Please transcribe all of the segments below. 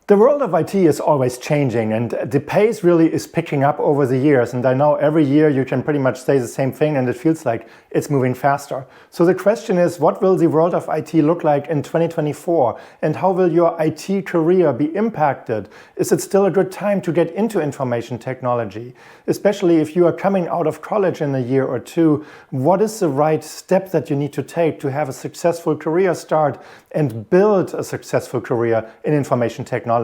The world of IT is always changing, and the pace really is picking up over the years. And I know every year you can pretty much say the same thing and it feels like it's moving faster. So the question is, what will the world of IT look like in 2024? And how will your IT career be impacted? Is it still a good time to get into information technology? Especially if you are coming out of college in a year or two, what is the right step that you need to take to have a successful career start and build a successful career in information technology?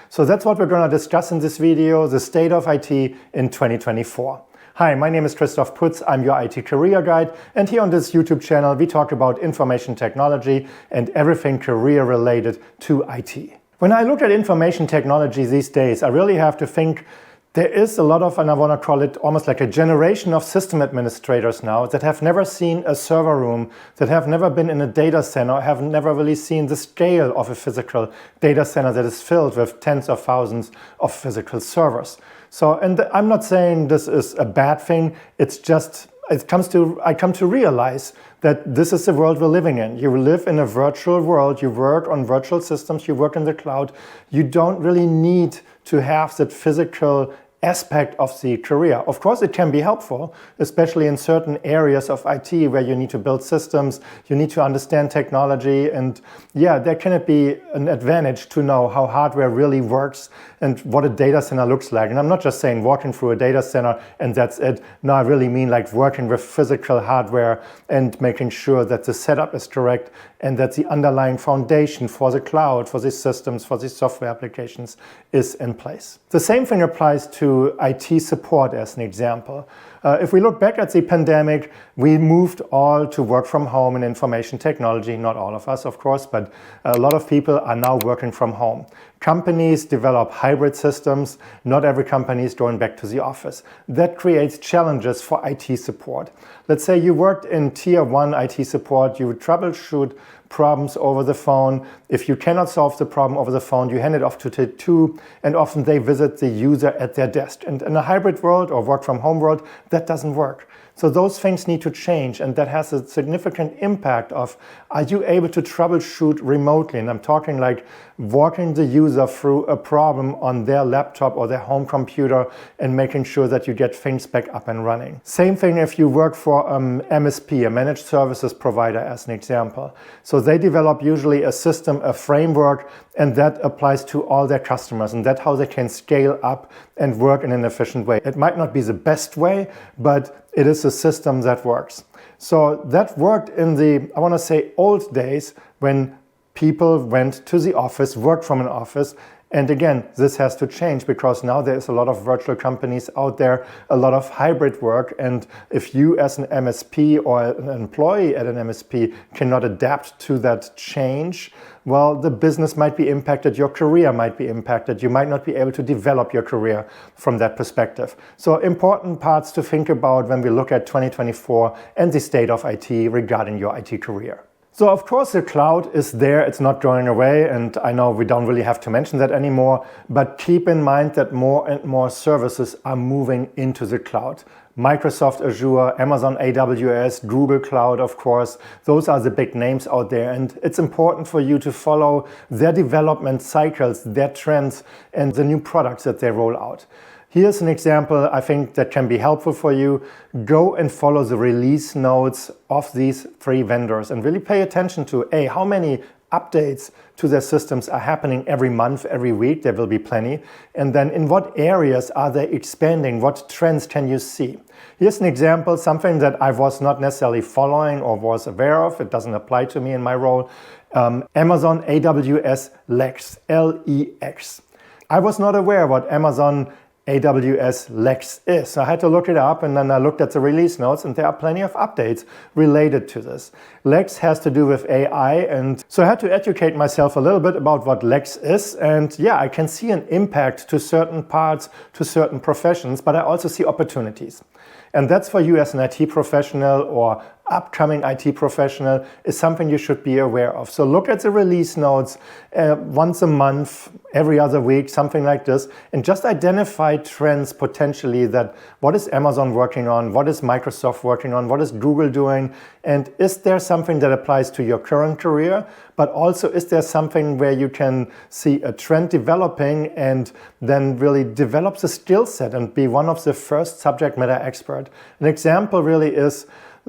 So that's what we're going to discuss in this video, the state of IT in 2024. Hi, my name is Christoph Putz, I'm your IT career guide, and here on this YouTube channel we talk about information technology and everything career related to IT. When I look at information technology these days, I really have to think there is a lot of, and I want to call it almost like a generation of system administrators now that have never seen a server room, that have never been in a data center, have never really seen the scale of a physical data center that is filled with tens of thousands of physical servers. So, and I'm not saying this is a bad thing, it's just, I come to realize that this is the world we're living in. You live in a virtual world, you work on virtual systems, you work in the cloud. You don't really need to have that physical aspect of the career. Of course, it can be helpful, especially in certain areas of IT where you need to build systems, you need to understand technology, and yeah, there can be an advantage to know how hardware really works and what a data center looks like. And I'm not just saying walking through a data center and that's it. No, I really mean like working with physical hardware and making sure that the setup is correct and that the underlying foundation for the cloud, for these systems, for these software applications is in place. The same thing applies to IT support as an example. If we look back at the pandemic, we moved all to work from home in information technology. Not all of us, of course, but a lot of people are now working from home. Companies develop hybrid systems. Not every company is going back to the office. That creates challenges for IT support. Let's say you worked in tier 1 IT support, you would troubleshoot problems over the phone. If you cannot solve the problem over the phone, you hand it off to tier 2, and often they visit the user at their desk. And in a hybrid world or work from home world, that doesn't work. So those things need to change, and that has a significant impact of, are you able to troubleshoot remotely? And I'm talking like walking the user through a problem on their laptop or their home computer and making sure that you get things back up and running. Same thing if you work for MSP, a managed services provider as an example. So they develop usually a system, a framework, and that applies to all their customers, and that's how they can scale up and work in an efficient way. It might not be the best way, but it is a system that works. So that worked in the, I want to say, old days when people went to the office, worked from an office. And again, this has to change because now there's a lot of virtual companies out there, a lot of hybrid work. And if you as an MSP or an employee at an MSP cannot adapt to that change, well, the business might be impacted, your career might be impacted, you might not be able to develop your career from that perspective. So important parts to think about when we look at 2024 and the state of IT regarding your IT career. So of course the cloud is there, it's not going away, and I know we don't really have to mention that anymore, but keep in mind that more and more services are moving into the cloud. Microsoft Azure, Amazon AWS, Google Cloud, of course, those are the big names out there, and it's important for you to follow their development cycles, their trends, and the new products that they roll out. Here's an example I think that can be helpful for you. Go and follow the release notes of these 3 vendors and really pay attention to how many updates to their systems are happening every month, every week. There will be plenty. And then in what areas are they expanding? What trends can you see? Here's an example, something that I was not necessarily following or was aware of. It doesn't apply to me in my role. Amazon AWS Lex, L-E-X. I was not aware what Amazon AWS Lex is. So I had to look it up, and then I looked at the release notes, and there are plenty of updates related to this. Lex has to do with AI, and so I had to educate myself a little bit about what Lex is. And yeah, I can see an impact to certain parts, to certain professions, but I also see opportunities. And that's for you as an IT professional or upcoming IT professional is something you should be aware of. So look at the release notes once a month, every other week, something like this, and just identify trends potentially that what is Amazon working on, what is Microsoft working on, what is Google doing, and is there something that applies to your current career, but also is there something where you can see a trend developing and then really develop the skill set and be one of the first subject matter expert. An example really is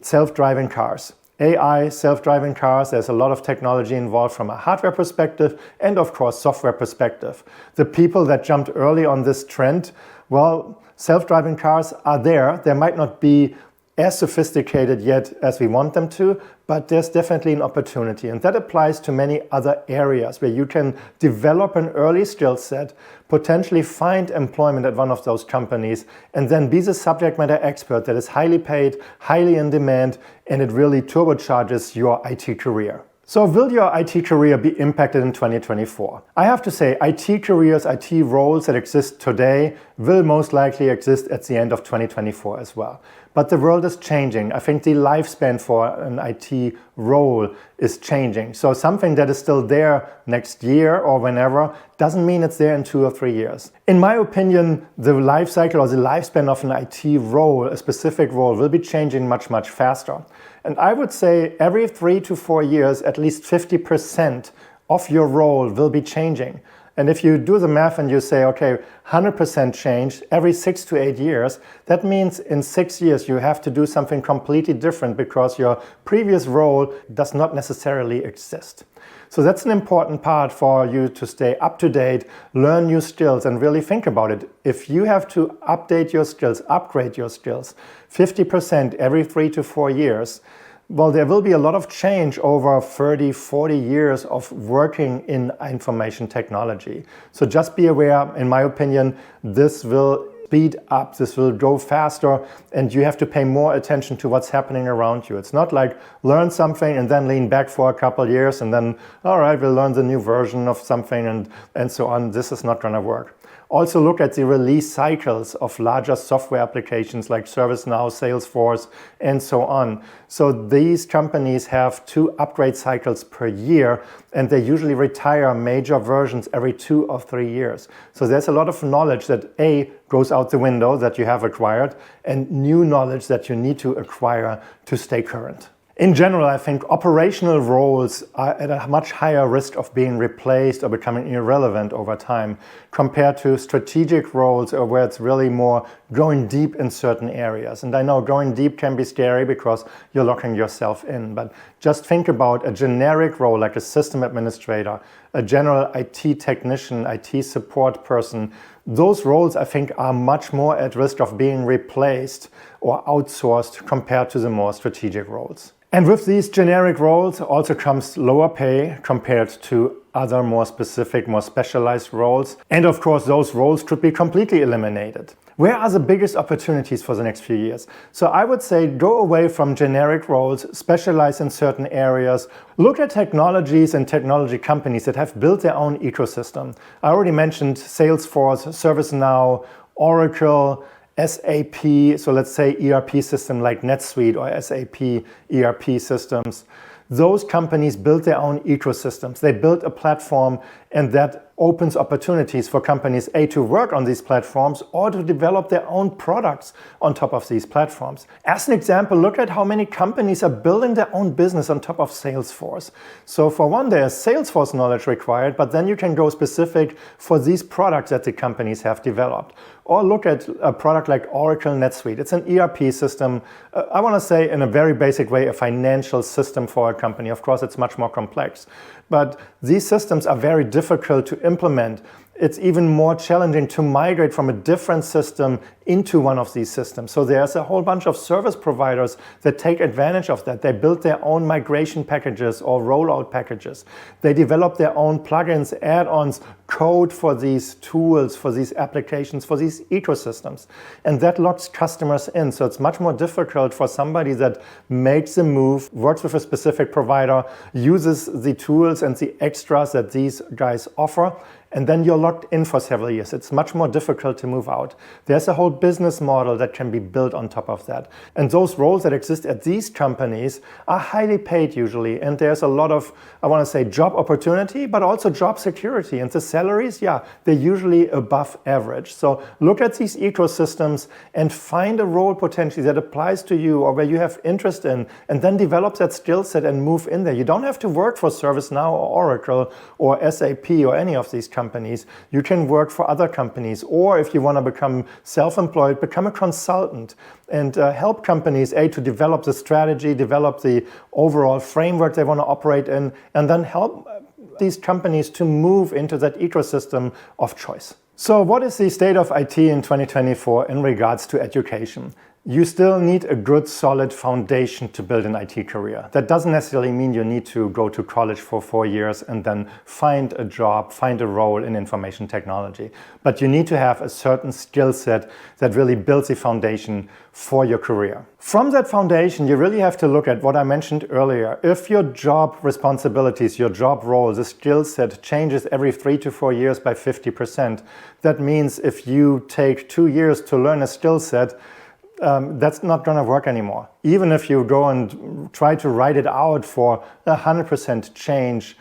self-driving cars. AI, self-driving cars, there's a lot of technology involved from a hardware perspective and of course software perspective. The people that jumped early on this trend, well, self-driving cars are there. They might not be as sophisticated yet as we want them to, but there's definitely an opportunity. And that applies to many other areas where you can develop an early skill set, potentially find employment at one of those companies, and then be the subject matter expert that is highly paid, highly in demand, and it really turbocharges your IT career. So will your IT career be impacted in 2024? I have to say, IT careers, IT roles that exist today will most likely exist at the end of 2024 as well. But the world is changing. I think the lifespan for an IT role is changing. So something that is still there next year or whenever doesn't mean it's there in 2 or 3 years. In my opinion, the life cycle or the lifespan of an IT role, a specific role, will be changing much, much faster. And I would say every 3 to 4 years, at least 50% of your role will be changing. And if you do the math and you say, okay, 100% change every 6 to 8 years, that means in 6 years you have to do something completely different because your previous role does not necessarily exist. So that's an important part for you to stay up to date, learn new skills, and really think about it. If you have to update your skills, upgrade your skills, 50% every 3 to 4 years, well, there will be a lot of change over 30, 40 years of working in information technology. So just be aware, in my opinion, this will speed up, this will go faster, and you have to pay more attention to what's happening around you. It's not like learn something and then lean back for a couple of years and then, all right, we'll learn the new version of something and so on. This is not going to work. Also look at the release cycles of larger software applications like ServiceNow, Salesforce, and so on. So these companies have 2 upgrade cycles per year, and they usually retire major versions every 2 or 3 years. So there's a lot of knowledge that A, goes out the window that you have acquired, and new knowledge that you need to acquire to stay current. In general, I think operational roles are at a much higher risk of being replaced or becoming irrelevant over time compared to strategic roles or where it's really more going deep in certain areas. And I know going deep can be scary because you're locking yourself in, but just think about a generic role like a system administrator, a general IT technician, IT support person. Those roles, I think, are much more at risk of being replaced or outsourced compared to the more strategic roles. And with these generic roles also comes lower pay compared to other more specific, more specialized roles. And of course, those roles could be completely eliminated. Where are the biggest opportunities for the next few years? So I would say go away from generic roles, specialize in certain areas, look at technologies and technology companies that have built their own ecosystem. I already mentioned Salesforce, ServiceNow, Oracle, SAP, so let's say ERP system like NetSuite or SAP ERP systems. Those companies built their own ecosystems. They built a platform, and that opens opportunities for companies A, to work on these platforms or to develop their own products on top of these platforms. As an example, look at how many companies are building their own business on top of Salesforce. So for one, there's Salesforce knowledge required, but then you can go specific for these products that the companies have developed. Or look at a product like Oracle NetSuite. It's an ERP system, I want to say in a very basic way, a financial system for a company. Of course, it's much more complex. But these systems are very difficult to implement. It's even more challenging to migrate from a different system into one of these systems. So there's a whole bunch of service providers that take advantage of that. They build their own migration packages or rollout packages. They develop their own plugins, add-ons, code for these tools, for these applications, for these ecosystems. And that locks customers in. So it's much more difficult for somebody that makes a move, works with a specific provider, uses the tools and the extras that these guys offer, and then you're locked in for several years. It's much more difficult to move out. There's a whole business model that can be built on top of that. And those roles that exist at these companies are highly paid usually, and there's a lot of, I want to say, job opportunity, but also job security. And the salaries, yeah, they're usually above average. So look at these ecosystems and find a role potentially that applies to you or where you have interest in, and then develop that skill set and move in there. You don't have to work for ServiceNow or Oracle or SAP or any of these companies. You can work for other companies, or if you want to become self-employed, become a consultant and help companies to develop the strategy, develop the overall framework they want to operate in, and then help these companies to move into that ecosystem of choice. So what is the state of IT in 2024 in regards to education? You still need a good, solid foundation to build an IT career. That doesn't necessarily mean you need to go to college for 4 years and then find a job, find a role in information technology. But you need to have a certain skill set that really builds the foundation for your career. From that foundation, you really have to look at what I mentioned earlier. If your job responsibilities, your job role, the skill set changes every 3 to 4 years by 50%, that means if you take 2 years to learn a skill set, that's not going to work anymore. Even if you go and try to write it out for 100% change,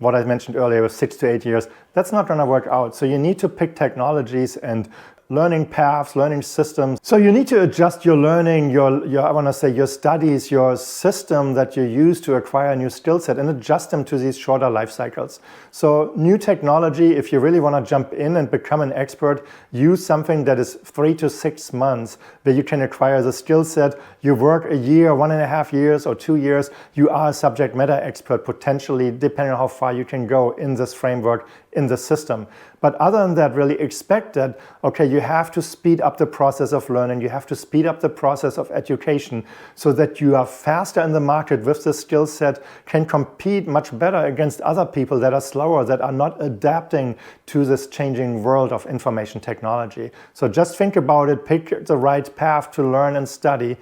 what I mentioned earlier was 6 to 8 years, that's not going to work out. So you need to pick technologies and learning paths, learning systems. So you need to adjust your learning, your studies, your system that you use to acquire a new skill set and adjust them to these shorter life cycles. So new technology, if you really want to jump in and become an expert, use something that is 3 to 6 months where you can acquire the skill set. You work a year, 1.5 years or 2 years, you are a subject matter expert potentially, depending on how far you can go in this framework, in the system. But other than that, really expect that, okay, you have to speed up the process of learning, you have to speed up the process of education so that you are faster in the market with the skill set, can compete much better against other people that are slower, that are not adapting to this changing world of information technology. So just think about it, pick the right path to learn and study,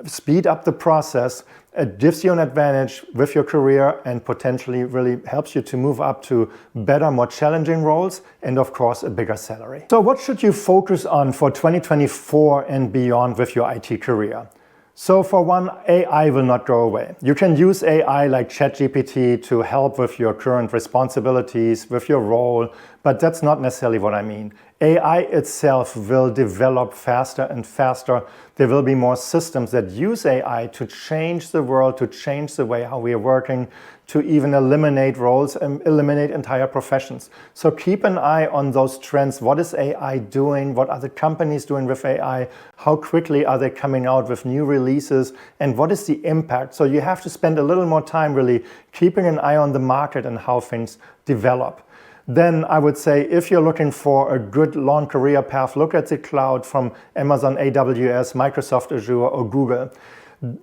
speed up the process. It gives you an advantage with your career and potentially really helps you to move up to better, more challenging roles and of course a bigger salary. So what should you focus on for 2024 and beyond with your IT career? So for one, AI will not go away. You can use AI like ChatGPT to help with your current responsibilities, with your role, but that's not necessarily what I mean. AI itself will develop faster and faster. There will be more systems that use AI to change the world, to change the way how we are working, to even eliminate roles and eliminate entire professions. So keep an eye on those trends. What is AI doing? What are the companies doing with AI? How quickly are they coming out with new releases? And what is the impact? So you have to spend a little more time really keeping an eye on the market and how things develop. Then I would say if you're looking for a good long career path, look at the cloud from Amazon AWS, Microsoft Azure or Google.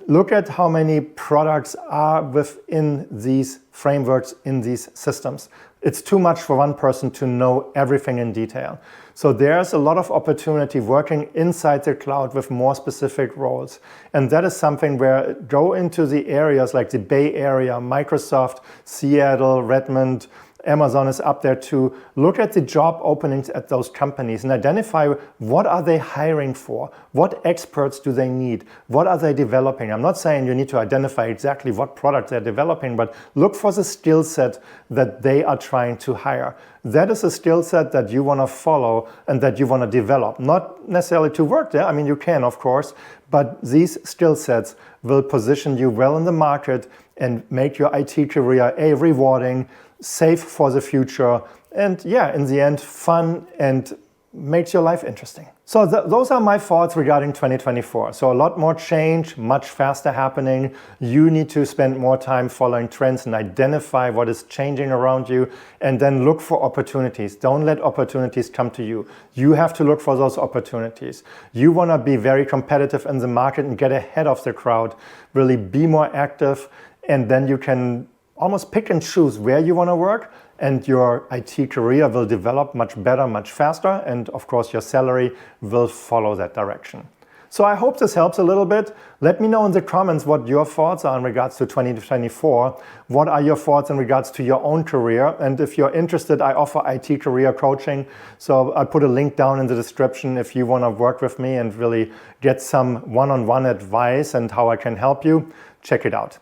Look at how many products are within these frameworks, in these systems. It's too much for one person to know everything in detail. So there's a lot of opportunity working inside the cloud with more specific roles. And that is something where go into the areas like the Bay Area, Microsoft, Seattle, Redmond, Amazon is up there too. Look at the job openings at those companies and identify what are they hiring for? What experts do they need? What are they developing? I'm not saying you need to identify exactly what product they're developing, but look for the skill set that they are trying to hire. That is a skill set that you want to follow and that you want to develop. Not necessarily to work there. I mean, you can, of course, but these skill sets will position you well in the market and make your IT career rewarding, safe for the future, and yeah, in the end, fun and makes your life interesting. So those are my thoughts regarding 2024. So a lot more change, much faster happening. You need to spend more time following trends and identify what is changing around you and then look for opportunities. Don't let opportunities come to you. You have to look for those opportunities. You want to be very competitive in the market and get ahead of the crowd, really be more active, and then you can almost pick and choose where you want to work, and your IT career will develop much better, much faster, and of course your salary will follow that direction. So I hope this helps a little bit. Let me know in the comments what your thoughts are in regards to 2024. What are your thoughts in regards to your own career? And if you're interested, I offer IT career coaching. So I put a link down in the description if you want to work with me and really get some one-on-one advice and how I can help you. Check it out.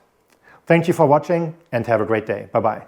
Thank you for watching and have a great day. Bye-bye.